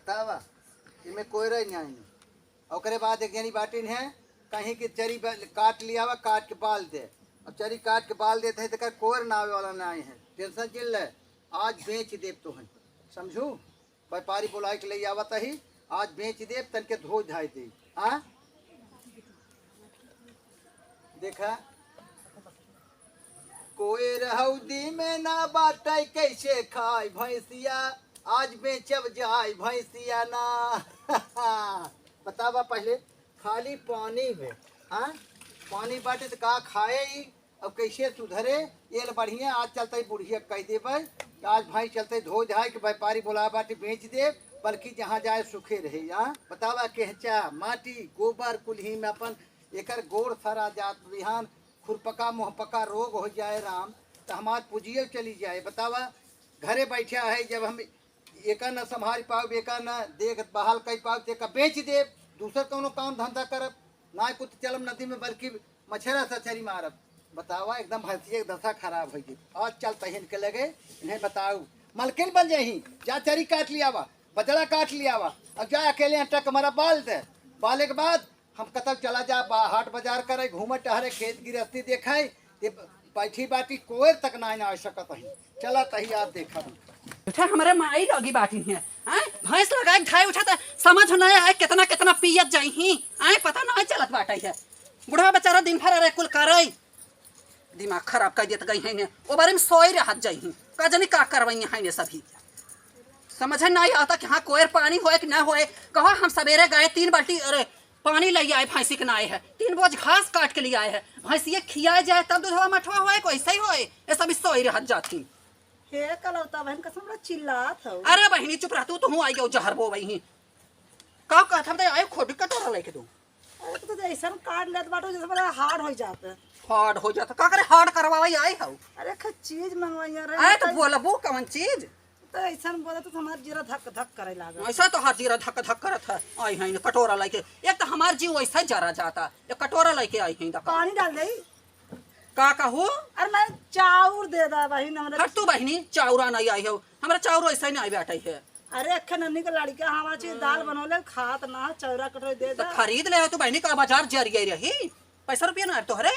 बतावा इनमें कोई रही नहीं। और बाद एक जनी बाटिन है कहीं की चरी काट लिया हुआ, काट के बाल दे। अब चरी काट के बाल देते हैं तो कोर नावे वाला नहीं है, टेंशन चिल है। आज बेच देव तो है, समझू व्यापारी बुलाई के ले आवत ही, आज बेच देव तन के धो धाई दे। हाँ देखा कोई रहौदी में ना बाटे कैसे खाए भैंसिया, आज बेचब जाए भैंसिया ना। बतावा पहले खाली पानी में, हाँ पानी बाटे तो का खाए ही, अब कैसे सुधरे ये बढ़िया। आज चलते बुढ़िया कह देवे आज भाई चलते धो जाए कि व्यापारी बोला बाटे बेच दे, बल्कि जहाँ जाए सूखे रहे। यहाँ बतावा केहचा माटी गोबर कुल्ही में अपन एकर गोड़ सरा जात बिहान खुरपका मुहपका रोग हो जाए राम, तो हमार पूजिए चली जाए। बतावा घरे बैठा है, जब हम एक न संभाल पाओ, एक न देख बहाल कर पाओ, तो एक बेच दे, दूसर कोनो काम धंधा करब ना कुछ चलम नदी में, बल्कि मच्छरा सछरी मारब। बतावा एकदम भैंसिया की दशा खराब हो गई। आज चलते हैं इनके लगे, इन्हें बताओ मलकिन बन जाही, जा चरी काट लिया वा, बजड़ा काट लिया वा, अब जा अकेले टक हमारा बाल दे, बाले के बाद हम कतल चला जा हाट बाजार करे, घूमे टहरे, खेत गिरस्ती देखे, बैठी बाटी कोई तक ना आ सकत है। चला तही आप देखा उठा हमारे माई लगी बाटी है, भैंस लगाए खाए उठा तो समझ नहीं आए कितना कितना पियत जाई ही, पता नहीं चलत बाटा है। बुढ़ा बेचारा दिन भर अरे कुल करे दिमाग खराब कर देत गई है, वो बारे में सोई रहत जाई ही, का जानी का करवाई है सभी। समझ नहीं आता कि हाँ कोयर पानी होए कि ना होए। कहो हम सवेरे गए 3 बाल्टी अरे पानी ले आए, भैंसी के नाए है 3 बोझ घास काट के लिए आए है, भैंसिया खिया जाए तब दूधवा मठवा होए कोई सही होए, ये सब सोई रहत जाती। हे कलौता बहन कसम बड़ा चिल्लात हो। अरे बहनी चुप रह तू आई गयो जहर बो वही का कहत हम आए खोटी कटोरा लेके दू। अरे तो ऐसा काट लेत बाटो जैसे बड़ा हार्ड हो जाता है। हार्ड हो जाता का करे हार्ड करवाई आई हो। अरे ख चीज मंगवाई रे आए तो बोलबो कौन चीज, तो ऐसा बोला तो हमार जीरा धक धक करे लागा। ऐसा तो हर जीरा धक धक करत है। आई है कटोरा लेके, एक तो हमार जीव वैसा जरा जाता, एक कटोरा लेके आई है। पानी डाल दे का कहू, अरे मैं चाउर दे दा बहन हमरा। हट तू बहनी चाउरा नहीं आई हो, हमरा चाउर ऐसा नहीं बैठे है। अरे अखे नन्नी के लड़का हमारा चीज दाल बनौले खात ना, चौरा कटोरी दे तो दा। खरीद ले तू बहनी का बाजार जरिए रही, पैसा रुपया ना तोहरे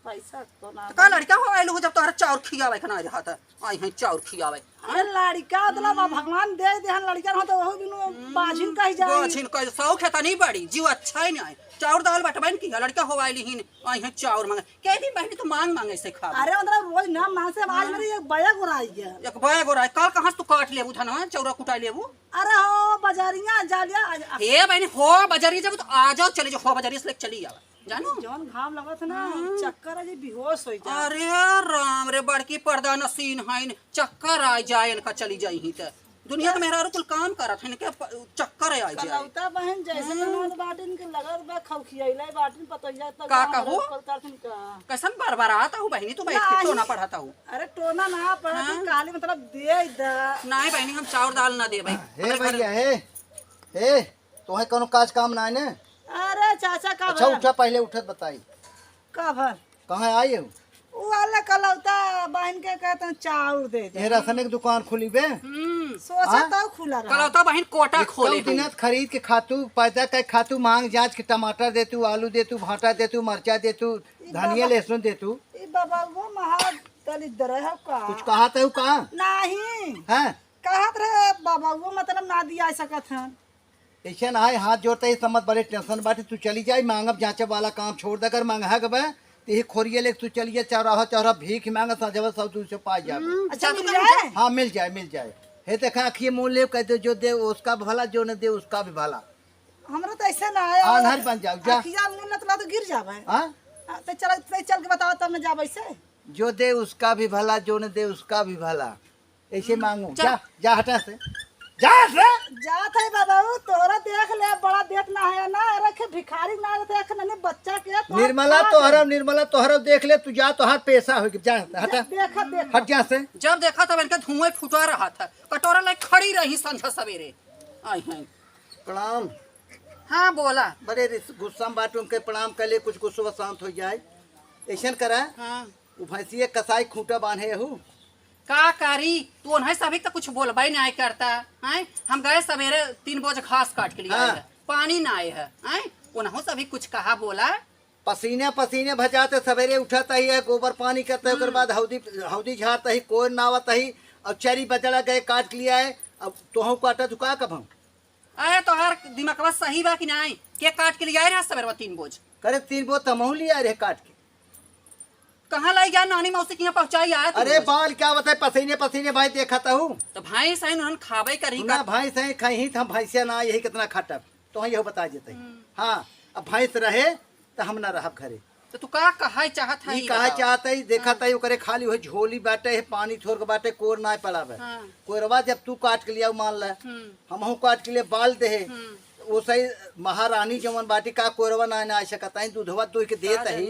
पैसा तो ना का लड़का हो आइलू जब तोहरा चाउर खियावे के ना रहत आई है चाउर खियावे। अरे लड़का तो भगवान दे देहन, लड़का हो तो वही बिनु बाजिन कह जाए। बाजिन कह शौक है नहीं बड़ी जीव अच्छा ही नहीं। चाउर दाल बटबन की लड़का हो आइली हिन आई है चाउर मांगे कह दी बहनी तो मांग से खा। अरे मतलब रोज ना मांग से आज मेरी एक बैग उड़ाई गया, एक बैग और कल कहां से तू काट लेबू धनवा चौरा कुटाई लेबू। अरे हो बाजारिया जा लिया हे बहनी हो बाजारी जब तो आ जाओ चले जाओ, हो बाजारी से चली जाओ जानो जौन घाम लगत ना चक्कर आज बेहोश हो जा। अरे राम रे बड़की पर्दा नसीन है, चक्कर आ जाए इनका चली जाई ही त दुनिया के मेहरारू कुल काम करत है इनके चक्कर आ जाए। कलौता बहन जैसे ननद बाटिन के लगत बा खौखियाइले बाटिन पतैया त का कहू कैसन बरबरात हूँ बहनी तू बैठ के टोना पढ़ाता हूँ। अरे टोना ना पढ़ा काली मतलब दे दा नहीं बहनी हम चाउर दाल ना दे भाई। हे भैया हे तो है कोनो काज काम ना ने। अरे चाचा का अच्छा उठा पहले उठत बताई का भर कहाँ आई हो। वो वाला कलौता बहन के कहते चाउर दे दे। ये राशन की दुकान खुली बे, सोचा तो खुला रहा। कलौता बहन कोटा खोले दिनत खरीद के खातू पैदा कर खातू मांग जांच के टमाटर दे तू, आलू दे तू, भाटा दे तू, मरचा दे तू, धनिया लहसुन दे तू। ई बाबा वो महा दलिद्र है का कुछ कहा तो कहा नहीं हैं कहत रहे बाबा वो मतलब ना दिया सकत हन। ऐसा ना है हाथ जोड़ता ही समझ बड़े टेंशन बाटे तू चली जाए मांगब जांचे वाला काम छोड़ दे कर मांगा गबे ते खोरिए ले तू चलिए चौराहा चौराहा भीख मांगा सजवा सब तू से पा जाए। अच्छा मिल जाए हाँ मिल जाए हे देखा आखिए मुँह ले कह दे जो दे उसका भी भला, जो न दे उसका भी भला। हमरा तो ऐसा ना है आनहर बन जाओ जा अखिया मुंह न तो गिर जावे। हाँ तो चल के बताओ तब मैं जाब ऐसे जो दे उसका भी भला, जो न दे उसका भी भला, ऐसे मांगू। जा जा हटा से जा से जात है बाबा तोहरा देख ले बड़ा देख ना है ना रखे भिखारी ना देख ना बच्चा के निर्मला तोहरा देख ले तू जा तोहर पैसा हो जा हटा देख हट जा से। जब देखा तब इनका धुआं फुटा रहा था, कटोरा ले खड़ी रही संझा सवेरे आई है। प्रणाम। हाँ बोला बड़े गुस्सा में बाटू के प्रणाम कर ले कुछ गुस्सा शांत हो जाए। ऐसा करा हाँ भैंसिए कसाई खूंटा बांधे हूँ का करी तू उन्हें सभी तो कुछ बोलबा नहीं करता है। हम गए सवेरे 3 बोझ घास काट के लिए आए हैं, पानी ना आए है उन्हों सभी कुछ कहा बोला। पसीने पसीने भजाते सवेरे उठता ही है, गोबर पानी करता है, उसके बाद हौदी झाड़ता ही, कोई नावत ही, और चरी बजड़ा गए काट के लिया है। अब तोहू काटा चुका कब हम अरे तो हर दिमाग सही बा कि नहीं, के काट के लिए आए रहा सवेरे 3 बोझ। करे 3 बोझ तमहू लिया रे काट के। कहाँ लाई गया नानी मौसी के यहाँ पहुँचाई आया। अरे बाल क्या बताए, पसीने पसीने भाई देखा हूँ तो भाई सही उन्होंने खावे करी ना भाई सही कहीं हम भैंसिया ना यही कितना खटब तो यही बता देते। हाँ अब भैंस रहे तो हम ना रह घरे। तो तू का कहा चाहत है, कहा चाहता ही देखा था करे खाली हो झोली बाटे है, पानी छोड़ के बाटे, कोर ना पड़ावे। कोरवा जब तू काट के लिया मान ला, हम काट के लिए बाल दे वो सही महारानी जमन बाटी का कोरवा ना आ सकता है, दूधवा दूध के देता ही,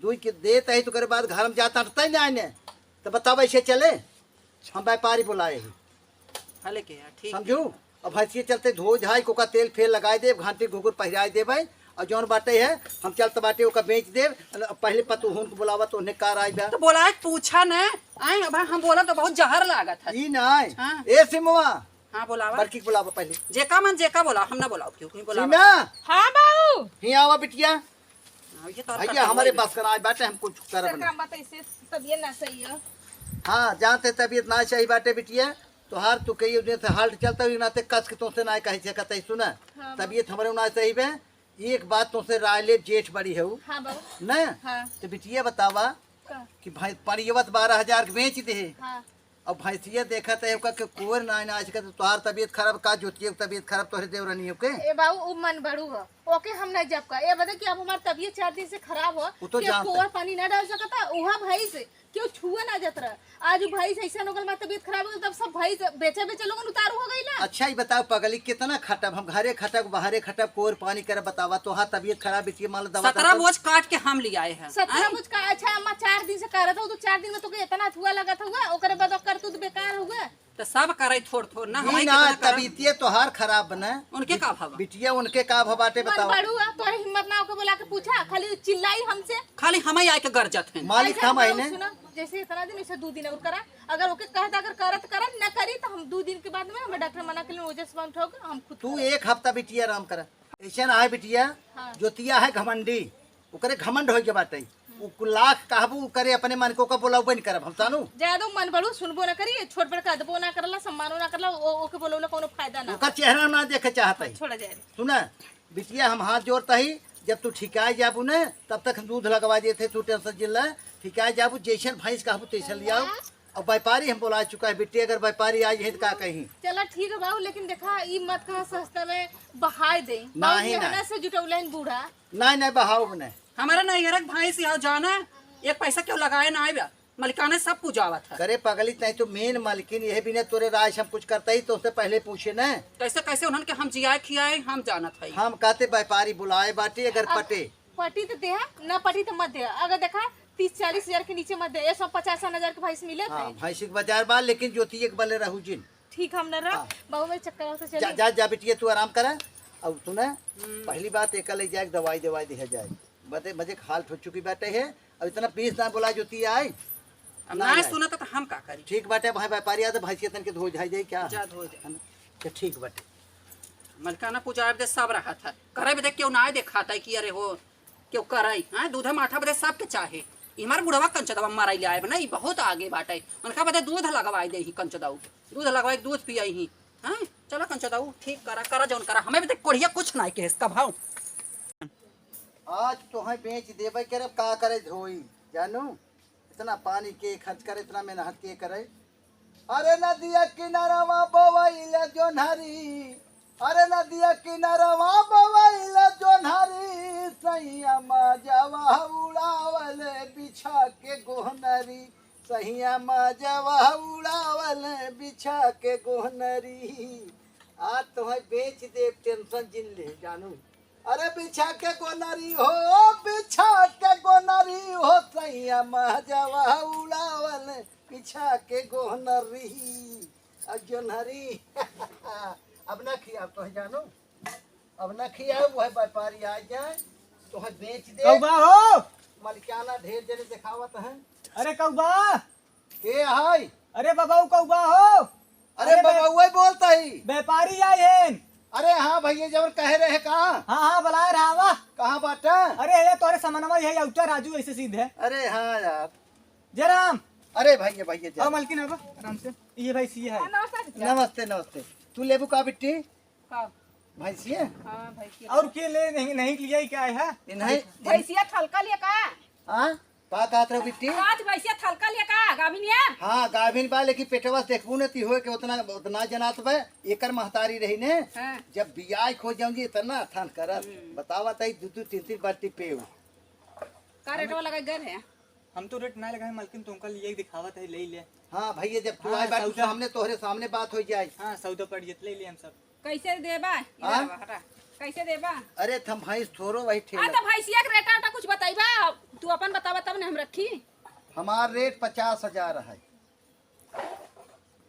दूध के देता ही तो करे बाद घर में जाता नहीं आने तो बताओ ऐसे चले। हम व्यापारी बुलाए ही समझू। अब भैंसिए चलते धो झाई को का तेल फेल लगाए दे, घाटी घुघुर पहराए दे भाई, और जौन बाटे है हम चलते बाटे ओका बेच दे। पहले पतू हुन को बुलावा तो उन्हें कार आई बा तो बोला पूछा न आई। अब हम बोला तो बहुत जहर लागत है ई ना ए सिमवा। हाँ बोलावा, बड़की बुलावा पहले जेका मन जेका बोला, हम ना बोलाओ क्यों बोला। सिमा हाँ बाबू ही आवा बिटिया, ये तो भैया हमारे पास कर आज बाटे हम कुछ कर बना। काम बात ऐसे तबीयत ना सही है। हां जानते तबीयत ना सही बाटे बिटिया तो हार तू कही उन्हें से हाल्ट चलता हुई ना ते कस के तुमसे ना कहे कहते सुना तबीयत हमारे ना सही बे। एक बात तुमसे राय ले, जेठ बड़ी है हाँ बाबू। ना हाँ। तो बिटिया बतावा कि भाई परियवत 12,000 के बेच दे। हाँ। अब भैंसिया देखा था कि कुंवर ना आज का तोहार तबीयत खराब का जोतिया तबीयत खराब तोहरे देव रहनी के ए बाबू उ मन बड़ू है ओके हम नहीं जब का ये बता कि अब हमार तबीयत 4 दिन से खराब हो वो तो कि जानते कोर पानी ना डाल सकता उहा भाई से क्यों छुआ ना जत रहा। आज भाई से ऐसा होगल मार तबीयत खराब हो तब सब भाई बेचे बेचे लोगन उतारू हो गई ना। अच्छा ही बताओ पगली कितना खटब हम घरे खटब बाहरे खटब कोर पानी कर बतावा तो हाँ तबीयत खराब बिटिया मान दवा 17 बोझ काट के हम ले आए हैं। 17 बोझ का अच्छा अम्मा 4 दिन से कर रहा था तो 4 दिन में तो इतना हुआ लगा था ओकरे बाद कर तू बेकार हुआ तो सब करे थोड़ ना हमारी ना तबीयतिया तोहार खराब बने उनके का भाव बिटिया उनके का भबाटे बताओ। बड़ू है तोरे हिम्मत ना होके बोला के पूछा खाली चिल्लाई हमसे खाली हम ही आए के गरजत हैं। मालिक हम है ने सुनो जैसे इतना दिन ऐसे 2 दिन और करा अगर ओके कहता अगर करत करत ना करी तो हम 2 दिन के बाद में हमें डॉक्टर मना के लिए वजह से बंद होगा हम खुद तू 1 हफ्ता बिटिया आराम कर। ऐसा ना है बिटिया जोतिया है घमंडी ओकरे घमंड हो के बाटे उ लाख कहबू करे अपने मन को का बोलाऊ बन करब हम तानू ज्यादा मन बड़ू सुनबो ना करी छोट बड़ कदबो ना करला सम्मानो ना करला ओके बोलौला कोनो फायदा ना ओकर चेहरा ना देखे चाहता है। छोड़ा जाए सुना बिटिया हम हाथ जोड़ता ही जब तू ठिकाए जाबू ने तब तक हम दूध लगवा देते तू टेंशन जिल्ला ठिकाए जाबू जैसन भैंस कहबू तैसन लियाओ। और व्यापारी हम बोला चुका है बिट्टी अगर व्यापारी आई है तो का कहीं चला ठीक है बाबू लेकिन देखा ई मत कहा सस्ता में बहाई दे नहीं ना से जुटौलन बूढ़ा नहीं बहाओ ने हमारा नैहरक भाई से यहाँ जाना एक पैसा क्यों लगाए ना आए मलिकाने सब पूजावा था। करे पगली नहीं तो मेन मालकिन यही भी ने तोरे राय हम कुछ करता ही तो उससे पहले पूछे न कैसे कैसे उन्होंने हम जियाए खियाए हम जाना था। हम कहते व्यापारी बुलाए बाटी अगर पटे पटी तो दे ना पटी तो मत दे अगर देखा 30-40 हजार के नीचे मत दे 150-1 हजार के भैंस मिले हाँ भैंस के बाजार बाल लेकिन ज्योति एक बले रहू जिन ठीक हम न रहा बाबू मेरे चक्कर से चले जा जा बिटिया तू आराम करा। अब सुना पहली बात एक ले जाए दवाई दिया जाए बते मजे खाल ठो चुकी बाटे है। अब इतना पीस ना बोला ज्योति आए ना सुना तो हम का करी। ठीक बाटे भाई व्यापारी आ तो भैंसिया तन के धो जाए जाए क्या जा धो दे क्या ठीक बाटे मलिकाना पूजा दे सब रहा था करे बदे क्यों ना देखा था कि अरे हो क्यों कराई हां दूध माठा बदे सब के चाहे इमार बुढ़वा कंचदवा माराई ले आए बना ई बहुत आगे बाटे उनका बदे दूध लगवाई दे ही कंचदाऊ दूध लगवाई दूध पियाई ही हां चलो कंचदाऊ ठीक करा जौन करा हमें बदे कोढ़िया कुछ ना के इसका भाव आज तो है बेच देवे करे का करे धोई जानू इतना पानी के खर्च करे इतना मेहनत के करे। अरे नदिया किनारवा बोवैला जोन्हारी अरे नदिया किनारवा बोवैला जोन्हारी सैया मजवा उड़ावले बिछा के गोहनरी सैया मजवा उड़ावले बिछा के गोहनरी। आज तो है बेच दे टेंशन जिन ले जानू। अरे बिछा के गोनरी हो सैया मजवा उड़ावल बिछा के गोनरी जोनहरी अब ना खिया तो जानो अब ना खिया वो है व्यापारी आ जाए तो है बेच दे कौबा हो मलिकाना ढेर जने दिखावत है। अरे कौबा के हाय अरे बाबा कौआ हो। अरे बाबा वही बोलता ही। व्यापारी आए हैं। अरे हाँ भैया जब कह रहे हैं कहाँ हाँ बुला रहा वाह। कहाँ बाटा। अरे ये तोरे सामानवा है उठा राजू ऐसे सीधे। अरे हाँ यार। जयराम। अरे भैया भैया और मलकिन अब आराम से ये भाई सी है। नमस्ते नमस्ते। तू लेबू का बिट्टी हाँ भैंसिया। भैंसिया और के ले नहीं लिया ही क्या है। नहीं भैंसिया थलका लिया का हाँ का कहत रहो बिट्टी। आज भैंसिया थलका लिया का गाभिनिया हाँ गाभिन बा लेकिन पेटवा से देखबू न ती हो के उतना उतना जनात बा एकर महतारी रही ने। हाँ। जब बियाह खो जाऊंगी इतना थान करत बतावा तई दू तीन बाल्टी पेऊ। का रेटवा लगा गए है। हम तो रेट ना लगाए मलकिन तुमका लिए दिखावत है ले ले। हाँ भैया जब तू हाँ, आए बात सौदा। सामने तोहरे सामने बात हो जाए। हाँ सौदा पड़ जित ले हम सब। कैसे देबा हाँ? इधर हटा कैसे देबा अरे थम भैंस थोरो वही आ ठेला। तो भैंसिया के रेटा उटा कुछ बताइबा तू अपन बतावा तब ने हम रखी हमार रेट 50,000 है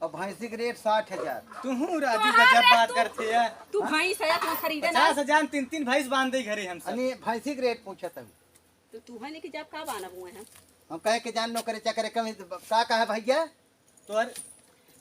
और भैंसी के रेट 60,000। तू राजू तोहार गजब रेट बात तू- करते है। तू भैंस है तू खरीदे ना 50,000 तीन भैंस बांध दे घरे हम सब। अने भैंसी के रेट पूछत हूँ। तो तू है लेके जब का बाना हुए हैं हम कहे के जान नो करे चक्कर कम का कहे भैया। तोर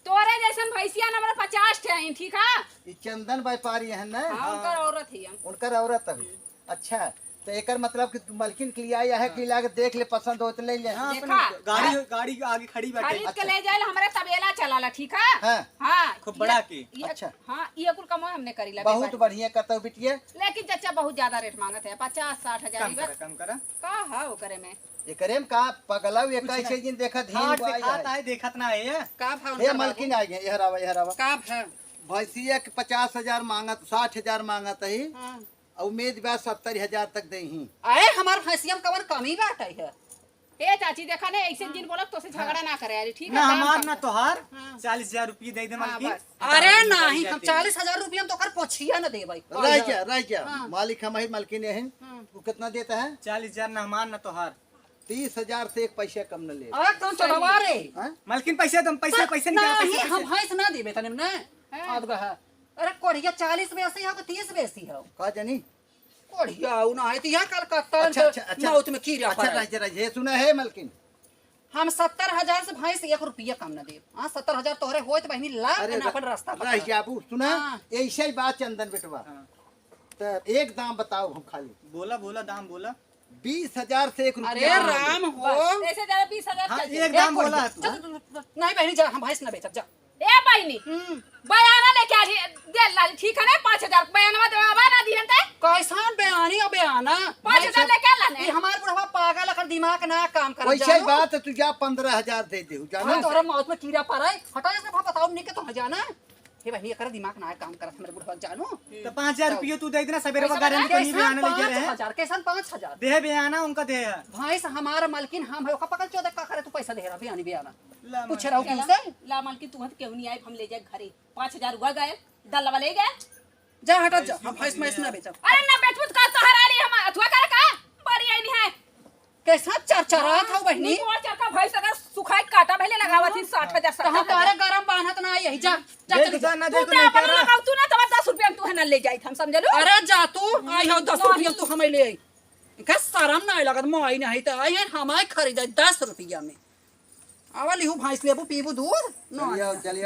तोरे जैसन भैंसिया नंबर 50 थे हैं, ठीक है ये चंदन व्यापारी है ना हाँ उनकर औरत ही हम उनकर औरत है। अच्छा तो एकर मतलब कि तू मलकिन के लिए आया है कि लाके देख ले पसंद हो तो ले ले। हाँ देखा? अपन गाड़ी के आगे खड़ी बैठे। खरीद के ले जाए हमारे तबेला चलाला ठीक है हाँ। हाँ खूब बड़ा की। ये- अच्छा। हाँ ये कुल कमाई हमने करी ला बहुत बढ़िया करता हूँ बिटिया। लेकिन चाचा बहुत ज्यादा रेट मांगत है 50-60 हजार कम करा कम करा। का है वो करे में एकरे में का पगला ये कैसे जिन देखा हाथ धीन दिखाता है देखत ना है। का भाव हे मलकिन आ गए यह रावा यह रावा। का भाव भैंसिया के 50,000 मांगत 60,000 मांगत है हाँ। और उम्मीद बा 70,000 तक दे ही। अरे हमार भैंसिया में कवन कमी बात है। ए चाची देखा ने ऐसे दिन बोलत तो से झगड़ा ना करे यार ठीक है ना दाम हमार कम ना कर। तोहार हाँ। 40,000 रुपये दे दे हाँ, मलकिन। बस। अरे नहीं हम 40,000 रुपया में तो कर पोछिया न देबै। रह जा हाँ। मालिक हम ही मलकिन है। तू कितना देता है। 40,000 ना हमार ना तोहार। 30,000 से एक पैसा कम न ले। अरे कौन चढ़वा रे हाँ? मलकिन पैसे तुम पैसे निकाल नहीं पैसे हम भैंस ना देबे तने ने हाँ। अब कहा अरे कोढ़िया 40 बेसी हो कि 30 बेसी हो। का जानी। कोढ़िया उ ना है तिया कलकत्ता अच्छा मौत में कीड़ा अच्छा पड़े। रह जा सुना है मलकिन। हम 70,000 से भैंस 1 रुपया कम न देब। हां 70,000 तोहरे होत बहिनी लाख अरे ना अपन रास्ता रह पकड़। जाबू सुना हाँ। ऐसा ही बात चंदन बेटवा। हाँ। तो एक दाम बताओ हम खाली बोला बोला दाम बोला। 20,000 से 1 अरे रुपया। राम हो बस, ऐसे ज्यादा 20,000 हाँ चल जाए। एक दाम बोला है तू। नहीं बहनी जा हम भैंस न बेचब जा। ए बहिनी बयाना लेके आ जी दे ला ठीक है ना 5,000 बयानवा देवा ना दिहन ते कैसान बयानी और बयाना 5,000 लेके आ लाने ये हमार बुढ़वा पागल अकर दिमाग ना काम कर वैसे ही बात है, तू जा 15,000 दे दे जाना। हां तोहरा मौत में कीड़ा पड़े हटा से बताओ नहीं के तो जाना हे बहनी एकर दिमाग ना काम कर हमरे बुढ़वा जानू। तो 5,000 रुपये तू दे देना सवेरे का गारंटी को नहीं भी आने लगे रहे। 5,000 कैसन 5,000 दे भी आना उनका दे। भैंस हमारा मालकिन हम है ओका पकड़ चोदे का करे तू पैसा दे रहा बयानी बयाना ला पूछ रहा हूं तुमसे। ला मालकिन तू हत क्यों नहीं आई हम ले जाए घरे 5,000 हुआ गए दलवा ले गए जा हटा जा हम भैंस में ना बेचब। अरे ना बेचबुत का तो हरारी हम अथवा कर का बड़ी आई नहीं है कैसा चरचरा था बहनी नी और चरका भैंस अगर सुखाई काटा पहले लगावा थी 60,000 तो हम तारे गरम बांधत ना यही जा जा देख चल जा ना तू देख तो नहीं अपन कर रहा। लगाऊ तू ना तो 10 रुपया में तू है ना ले जाई हम समझ लो अरे जा तू आई हो 10 रुपया तू हमें ले आई का शरम नहीं लगत मोई नहीं तो आई है हमारे खरीदे 10 रुपया में आवल हूँ भैंस लेबू पीबू दूध चलिए चलिए।